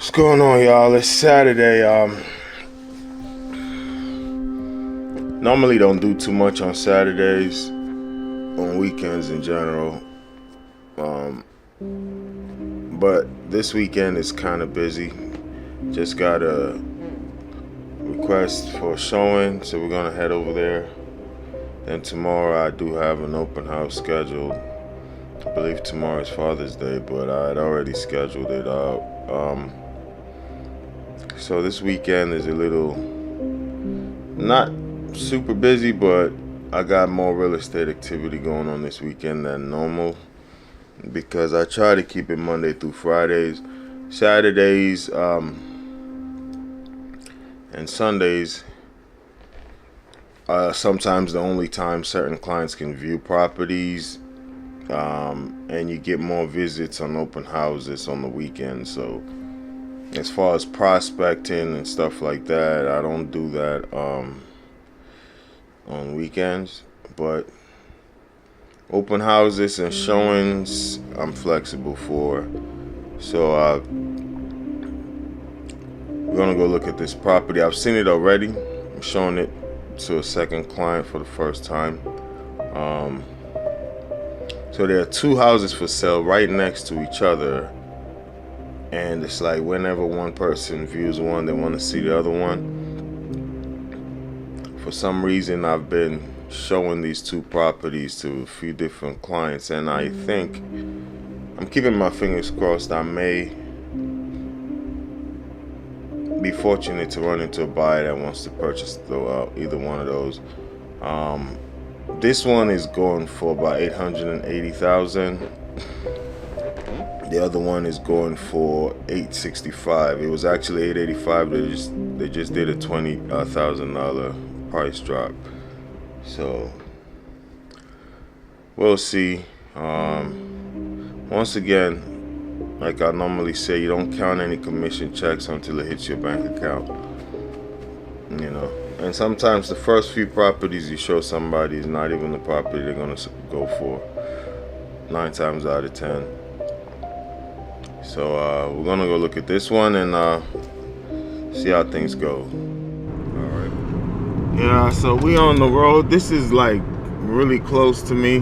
What's going on, y'all? It's Saturday. Normally don't do too much on Saturdays, on weekends in general. But this weekend is kind of busy. Just got a request for a showing, so we're gonna head over there. Then tomorrow I do have an open house scheduled. I believe tomorrow is Father's Day, but I had already scheduled it out. So this weekend is a little not super busy, but I got more real estate activity going on this weekend than normal because I try to keep it Monday through Fridays. Saturdays and Sundays sometimes the only time certain clients can view properties, and you get more visits on open houses on the weekend. So as far as prospecting and stuff like that, I don't do that on weekends. But open houses and showings, I'm flexible for. So we're gonna go look at this property. I've seen it already. I'm showing it to a second client for the first time. So there are two houses for sale right next to each other, and it's like whenever one person views one, they want to see the other one. For some reason, I've been showing these two properties to a few different clients, and I think I'm keeping my fingers crossed I may be fortunate to run into a buyer that wants to purchase either one of those. This one is going for about $880,000. The other one is going for $865,000. It was actually $885,000. They just did a $20,000 price drop. So we'll see. Once again, like I normally say, you don't count any commission checks until it hits your bank account. And sometimes the first few properties you show somebody is not even the property they're gonna go for. 9 times out of 10. So we're gonna go look at this one and see how things go. All right. Yeah. So we on the road. This is like really close to me.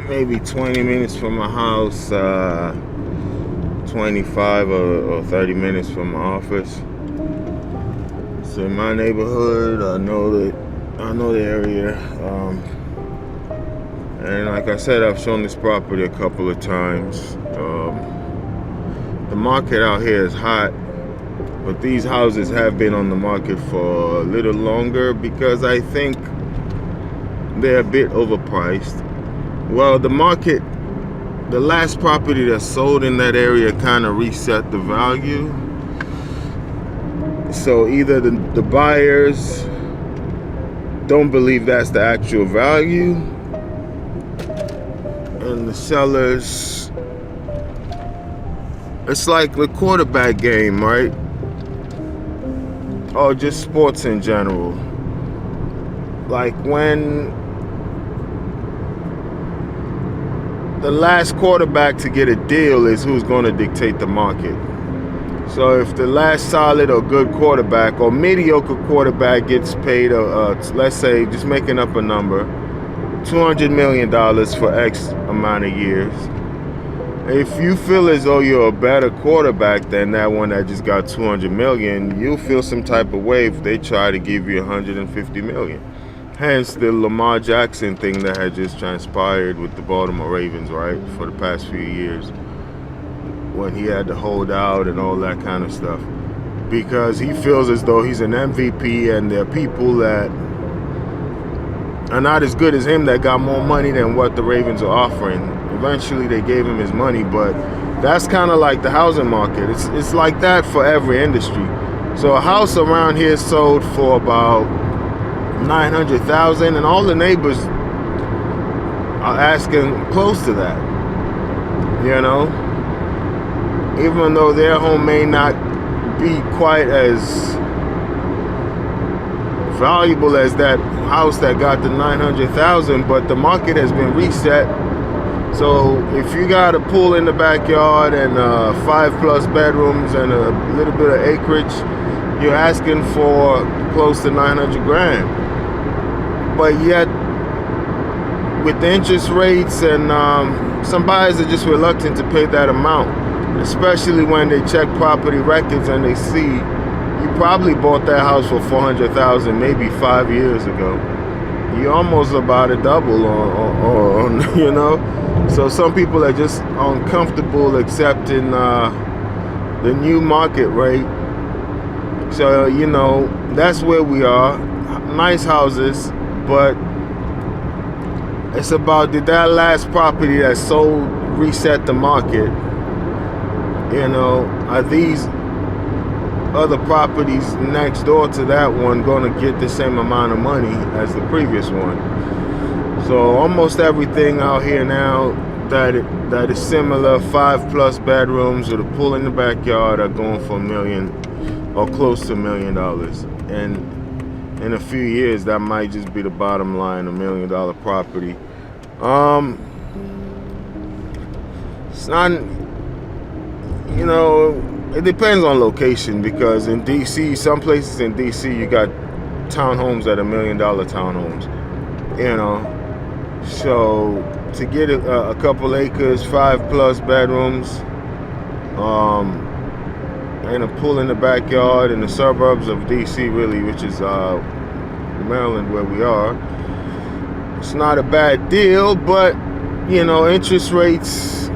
Maybe 20 minutes from my house. 25 or 30 minutes from my office. So in my neighborhood, I know the area, and like I said, I've shown this property a couple of times. The market out here is hot, but these houses have been on the market for a little longer because I think they're a bit overpriced. Well, the last property that sold in that area kind of reset the value. So either the buyers don't believe that's the actual value, and the sellers, it's like the quarterback game, right? Or just sports in general. Like when the last quarterback to get a deal is who's going to dictate the market. So if the last solid or good quarterback or mediocre quarterback gets paid, let's say, just making up a number, $200 million for X amount of years, if you feel as though you're a better quarterback than that one that just got $200 million, you'll feel some type of way if they try to give you $150 million. Hence the Lamar Jackson thing that had just transpired with the Baltimore Ravens, right, for the past few years, when he had to hold out and all that kind of stuff, because he feels as though he's an MVP and there are people that are not as good as him that got more money than what the Ravens are offering. Eventually they gave him his money, but that's kind of like the housing market. It's like that for every industry. So a house around here sold for about $900,000, and all the neighbors are asking close to that, even though their home may not be quite as valuable as that house that got the $900,000, but the market has been reset So if you got a pool in the backyard and 5+ bedrooms and a little bit of acreage, you're asking for close to 900 grand. But yet, with the interest rates and some buyers are just reluctant to pay that amount, especially when they check property records and they see you probably bought that house for $400,000 maybe 5 years ago. You're almost about a double on you know. So some people are just uncomfortable accepting the new market rate. So, you know, that's where we are. Nice houses, but it's about, did that last property that sold reset the market? You know, are these other properties next door to that one going to get the same amount of money as the previous one? So almost everything out here now that is similar, 5+ bedrooms with a pool in the backyard, are going for $1 million or close to $1 million. And in a few years, that might just be the bottom line, $1 million property. It's not, you know, it depends on location, because in DC, some places in DC, you got townhomes that are $1 million townhomes, you know. So to get a couple acres, 5+ bedrooms, and a pool in the backyard in the suburbs of DC, really, which is Maryland, where we are, it's not a bad deal. But, you know, interest rates,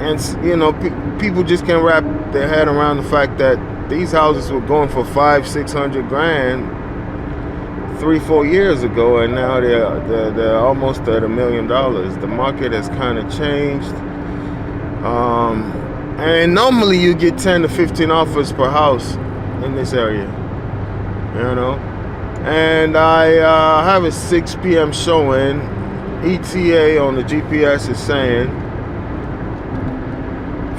and, you know, people just can't wrap their head around the fact that these houses were going for $500-600 grand 3-4 years ago, and now they're almost at $1 million. The market has kind of changed. And normally you get 10 to 15 offers per house in this area, you know. And I have a 6 p.m. showing. ETA on the GPS is saying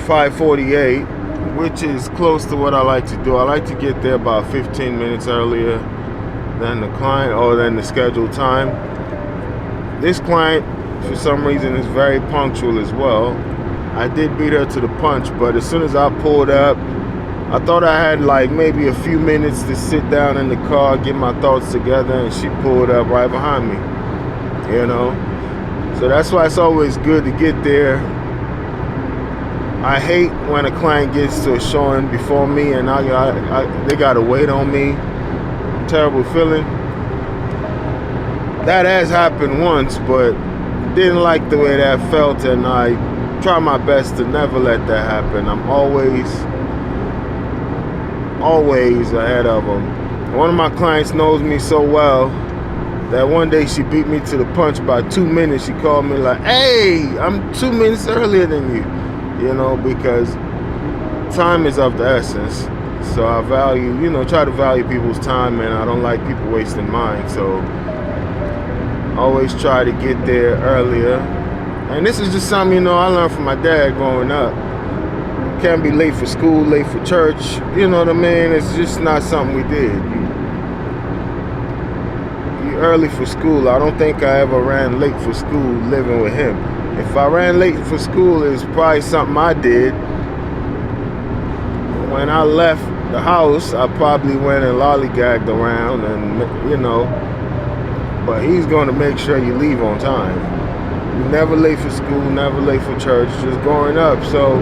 5:48, which is close to what I like to do. I like to get there about 15 minutes earlier than the client, or than the scheduled time. This client, for some reason, is very punctual as well. I did beat her to the punch, but as soon as I pulled up, I thought I had like maybe a few minutes to sit down in the car, get my thoughts together, and she pulled up right behind me, you know. So that's why it's always good to get there. I hate when a client gets to a showing before me and they gotta wait on me. Terrible feeling. That has happened once, but didn't like the way that felt, and I try my best to never let that happen. I'm always ahead of them. One of my clients knows me so well that one day she beat me to the punch by 2 minutes. She called me like, "Hey, I'm 2 minutes earlier than you," you know, because time is of the essence. So I value, you know, try to value people's time, and I don't like people wasting mine. So always try to get there earlier. And this is just something, you know, I learned from my dad growing up. Can't be late for school, late for church. You know what I mean? It's just not something we did. You early for school. I don't think I ever ran late for school living with him. If I ran late for school, it's probably something I did. When I left the house, I probably went and lollygagged around, and, you know, but he's going to make sure you leave on time. You're never late for school, never late for church, just growing up. So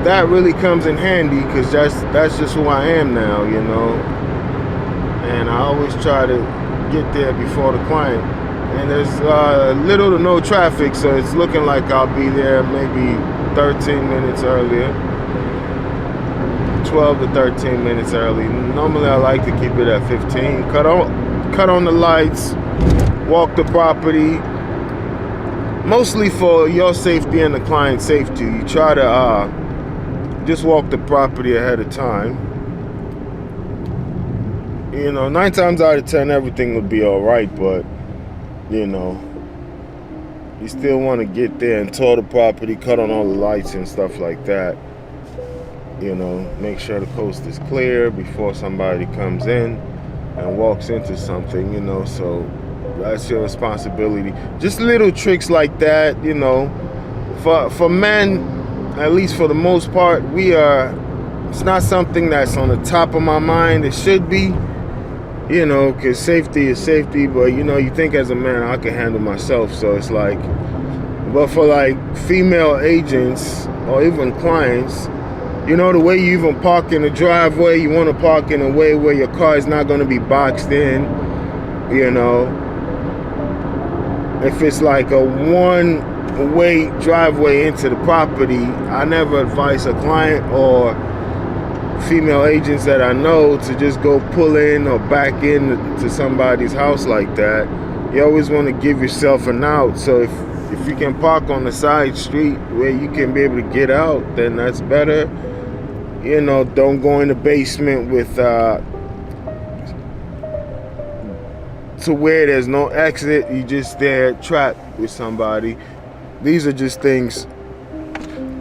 that really comes in handy, because that's just who I am now, you know. And I always try to get there before the client. And there's little to no traffic, so it's looking like I'll be there maybe 13 minutes earlier. 12 to 13 minutes early. Normally I like to keep it at 15. Cut on the lights, walk the property, mostly for your safety and the client's safety. You try to just walk the property ahead of time. You know, 9 times out of 10 everything will be all right, but, you know, you still want to get there and tour the property, cut on all the lights and stuff like that. You know, make sure the coast is clear before somebody comes in and walks into something, you know. So That's your responsibility. Just little tricks like that, you know. For men, at least for the most part, it's not something that's on the top of my mind. It should be, you know, because safety is safety, but you know, you think as a man, I can handle myself. So it's like, but for like female agents or even clients, you know, the way you even park in the driveway, you want to park in a way where your car is not going to be boxed in, you know. If it's like a one-way driveway into the property, I never advise a client or female agents that I know to just go pull in or back in to somebody's house like that. You always want to give yourself an out. So if you can park on the side street where you can be able to get out, then that's better. You know, don't go in the basement with to where there's no exit. You just there trapped with somebody. These are just things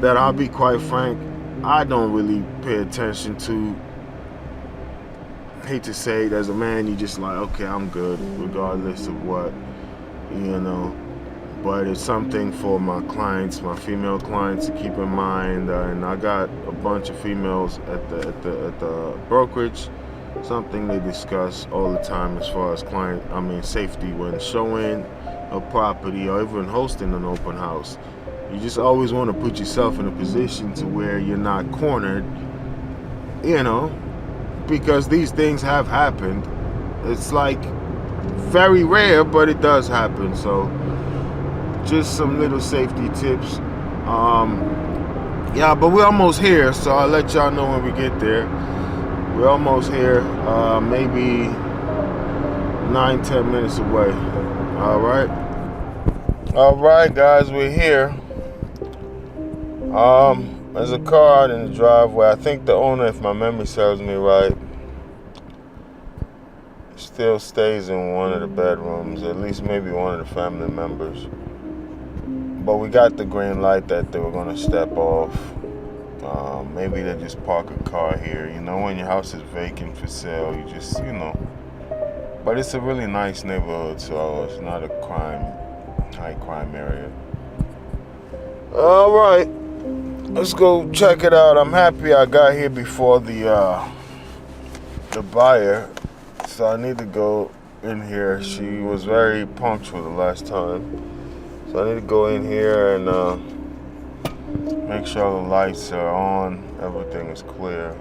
that, I'll be quite frank, I don't really pay attention to. Hate to say it, as a man, you just like, okay, I'm good regardless of what, you know. But it's something for my clients, my female clients, to keep in mind. And I got a bunch of females at the brokerage. Something they discuss all the time as far as safety when showing a property or even hosting an open house. You just always want to put yourself in a position to where you're not cornered, you know, because these things have happened. It's like very rare, but it does happen. So just some little safety tips. Yeah, but we're almost here, so I'll let y'all know when we get there. We're almost here, maybe 9-10 minutes away. All right, guys, we're here. There's a car out in the driveway. I think the owner, if my memory serves me right, still stays in one of the bedrooms, at least maybe one of the family members. But we got the green light that they were going to step off. Maybe they just park a car here. You know, when your house is vacant for sale, you just, you know. But it's a really nice neighborhood, so it's not a high crime area. All right, let's go check it out. I'm happy I got here before the buyer, so I need to go in here. She was very punctual the last time, so I need to go in here and make sure the lights are on, everything is clear.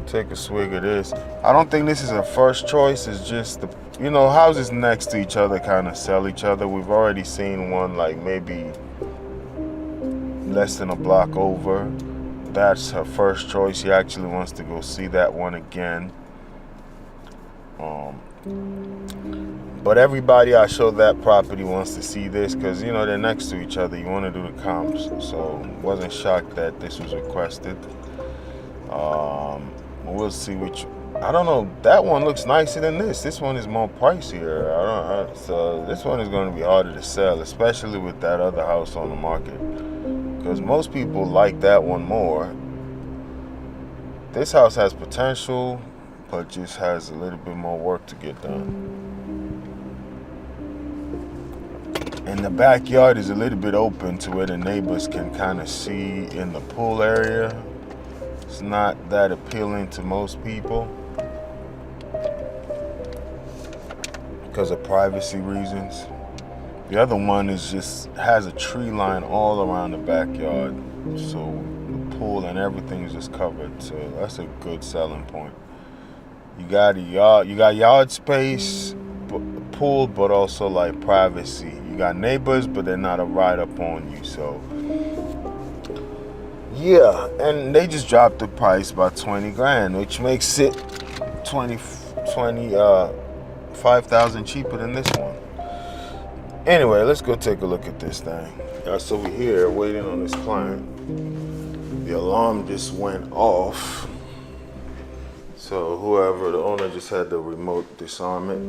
Take a swig of this. I don't think this is a first choice. It's just houses next to each other kind of sell each other. We've already seen one like maybe less than a block over. That's her first choice. She actually wants to go see that one again. But everybody I show that property wants to see this because, you know, they're next to each other. You want to do the comps. So wasn't shocked that this was requested. We'll see I don't know. That one looks nicer than this. This one is more pricier. So this one is going to be harder to sell, especially with that other house on the market. Because most people like that one more. This house has potential, but just has a little bit more work to get done. And the backyard is a little bit open to where the neighbors can kind of see in the pool area. It's not that appealing to most people because of privacy reasons. The other one has a tree line all around the backyard, so the pool and everything is just covered. So that's a good selling point. You got yard space, pool, but also like privacy. You got neighbors, but they're not right up on you. So yeah, and they just dropped the price by $20,000, which makes it $5,000 cheaper than this one. Anyway, let's go take a look at this thing. So we're here waiting on this client. The alarm just went off. So the owner just had the remote disarm it.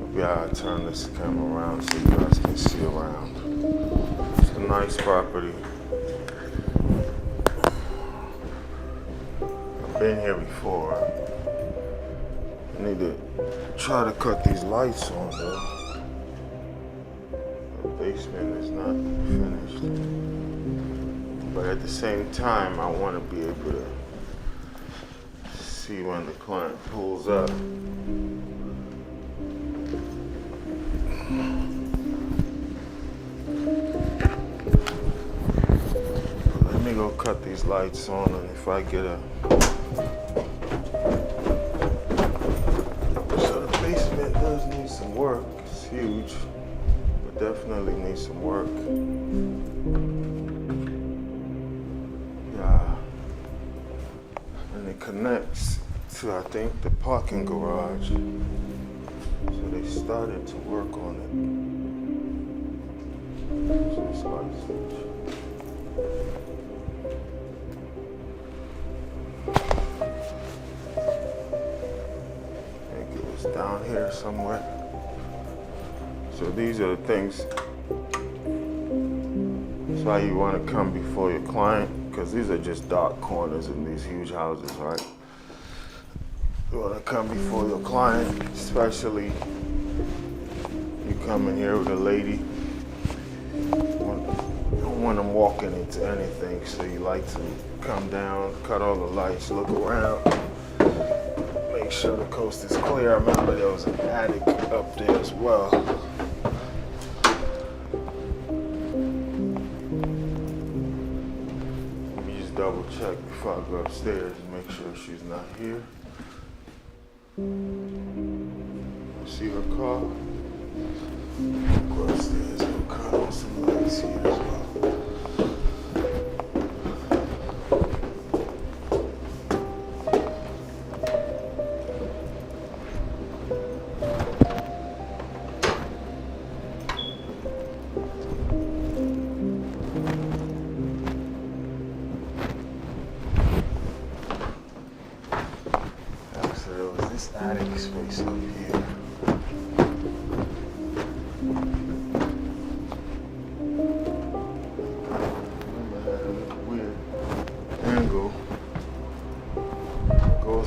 Maybe I'll turn this camera around so you guys can see around. It's a nice property. I've been here before. Need to try to cut these lights on though. The basement is not finished. But at the same time, I want to be able to see when the client pulls up. Let me go cut these lights on, and if I get a... So the basement does need some work. It's huge, but definitely needs some work. And it connects to, I think, the parking garage. So they started to work on it. So it's light switch. I think it was down here somewhere. So these are the things. That's why you want to come before your client, because these are just dark corners in these huge houses, right? You want to come before your client, especially you come in here with a lady. You don't want them walking into anything, so you like to come down, cut all the lights, look around, make sure the coast is clear. I remember there was an attic up there as well. Let me just double check before I go upstairs and make sure she's not here. See her car? Go upstairs, go cut on some lights here as well. Actually, there was this attic space up here.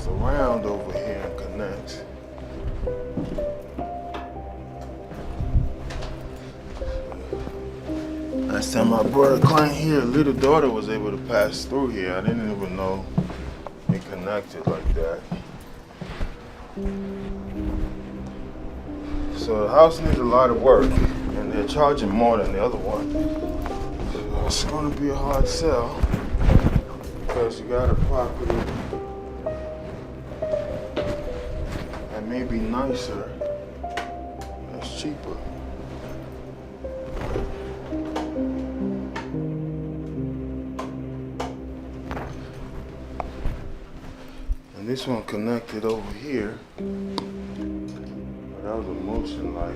Around over here and connects. Last time I brought a client here, little daughter was able to pass through here. I didn't even know it connected like that. So the house needs a lot of work, and they're charging more than the other one. So it's going to be a hard sell because you got a property may be nicer, it's cheaper. And this one connected over here, but that was a motion light.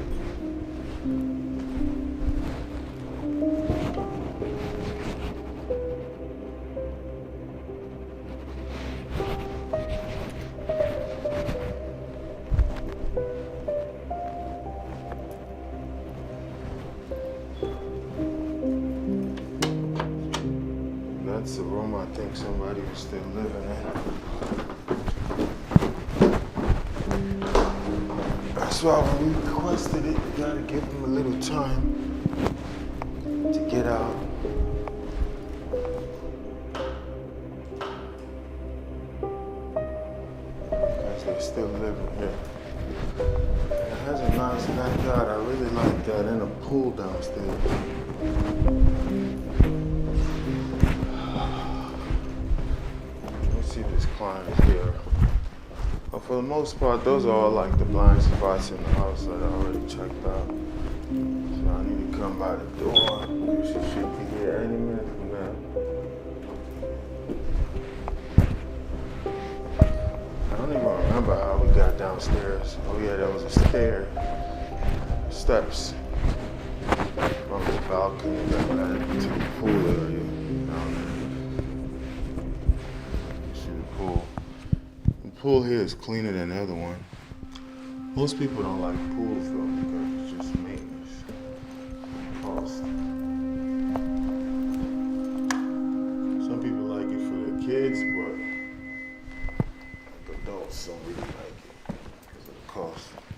That's the room I think somebody was still living in. That's why when we requested it, you gotta give them a little time to get out. Because they're still living here. It has a nice backyard. I really like that, and a pool downstairs. See this client here. But for the most part, those are all like the blind spots in the house that I already checked out. So I need to come by the door. She should be here any minute from now. I don't even remember how we got downstairs. Oh yeah, there was a steps from the balcony that led to the pool area down there. The pool here is cleaner than the other one. Most people don't like pools though because it's just maintenance cost. Some people like it for their kids, but like adults don't really like it. cost.